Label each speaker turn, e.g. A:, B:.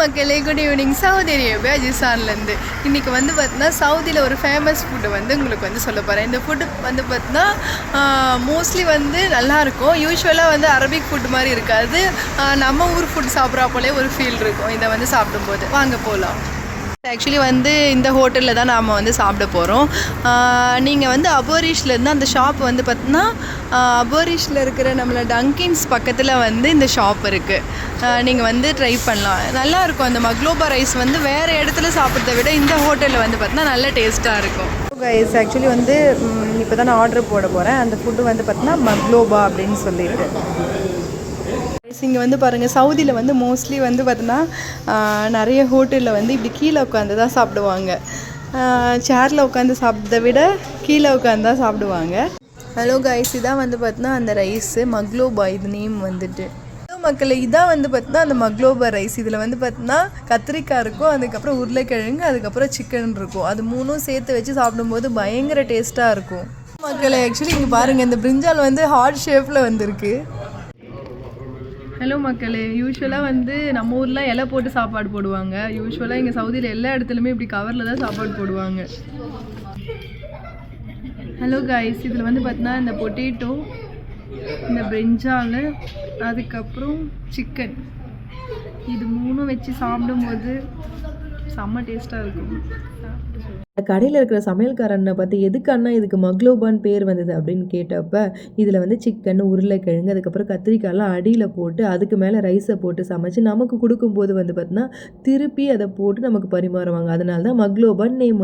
A: மக்களே, good evening. Saudi Arabia ஜிசான்லேருந்து இன்றைக்கி வந்து பார்த்தீங்கன்னா சவுதியில் ஒரு ஃபேமஸ் ஃபுட்டு வந்து உங்களுக்கு வந்து சொல்ல போகிறேன். இந்த ஃபுட்டு வந்து பார்த்தீங்கன்னா மோஸ்ட்லி வந்து நல்லாயிருக்கும். யூஸ்வலாக வந்து அரபிக் ஃபுட் மாதிரி இருக்காது. நம்ம ஊர் ஃபுட் சாப்பிட்றா போலே ஒரு ஃபீல் இருக்கும் இதை வந்து சாப்பிடும்போது. வாங்க போகலாம். ஆக்சுவலி வந்து இந்த ஹோட்டலில் தான் நாம் வந்து சாப்பிட போகிறோம். நீங்கள் வந்து அபோரிஷ்லேருந்து அந்த ஷாப் வந்து பார்த்தீங்கன்னா அபோரிஷில் இருக்கிற நம்மளை டங்கின்ஸ் பக்கத்தில் வந்து இந்த ஷாப் இருக்குது. நீங்கள் வந்து ட்ரை பண்ணலாம். நல்லாயிருக்கும். அந்த மக்லோபா ரைஸ் வந்து வேறு இடத்துல சாப்பிட்றத விட இந்த ஹோட்டலில் வந்து பார்த்தீங்கன்னா நல்ல டேஸ்ட்டாக இருக்கும். ரைஸ் ஆக்சுவலி வந்து இப்போ தான் நான் ஆர்டர் போட போகிறேன். அந்த ஃபுட்டு வந்து பார்த்தீங்கன்னா மக்லோபா அப்படின்னு சொல்லிட்டு. இங்கே வந்து பாருங்கள், சவுதியில் வந்து மோஸ்ட்லி வந்து பார்த்தீங்கன்னா நிறைய ஹோட்டலில் வந்து இப்படி கீழே உட்காந்து தான் சாப்பிடுவாங்க. சேரில் உட்காந்து சாப்பிட்றத விட கீழே உட்காந்து தான் சாப்பிடுவாங்க. ஹலோ கைஸ், இதான் வந்து பார்த்தீங்கன்னா அந்த ரைஸு மக்லோபா. இது நேம் வந்துட்டு மக்களே, இதான் வந்து பார்த்தீங்கன்னா அந்த மக்லோபா ரைஸ். இதில் வந்து பார்த்தீங்கன்னா கத்திரிக்காய் இருக்கும், அதுக்கப்புறம் உருளைக்கிழங்கு, அதுக்கப்புறம் சிக்கன் இருக்கும். அது மூணும் சேர்த்து வச்சு சாப்பிடும்போது பயங்கர டேஸ்ட்டாக இருக்கும் மக்களே. ஆக்சுவலி இங்கே பாருங்கள், இந்த பிரிஞ்சால் வந்து ஹார்ட் ஷேப்பில் வந்துருக்கு. ஹலோ மக்களே, யூஸ்வலாக வந்து நம்ம ஊரில் இலை போட்டு சாப்பாடு போடுவாங்க. யூஸ்வலாக இங்கே சவுதியில் எல்லா இடத்துலையுமே இப்படி கவரில் தான் சாப்பாடு போடுவாங்க. ஹலோ கைஸ், இதில் வந்து பார்த்தீங்கன்னா இந்த பொட்டேட்டோ, இந்த பிரிஞ்சால், அதுக்கப்புறம் சிக்கன், இது மூணும் வச்சு சாப்பிடும்போது செம்ம டேஸ்ட்டாக இருக்கும்.
B: கடையில் இருக்கிற சமையல்காரனை பார்த்து எதுக்கு அண்ணா இதுக்கு மக்லோபான்னு பேர் வந்தது அப்படின்னு கேட்டப்ப, இதில் வந்து சிக்கன், உருளைக்கிழங்கு, அதுக்கப்புறம் கத்திரிக்காயெல்லாம் அடியில் போட்டு அதுக்கு மேலே ரைஸை போட்டு சமைச்சு நமக்கு கொடுக்கும்போது வந்து பார்த்தீங்கன்னா திருப்பி அதை போட்டு நமக்கு பரிமாறுவாங்க. அதனால தான் மக்லோபான் நேம்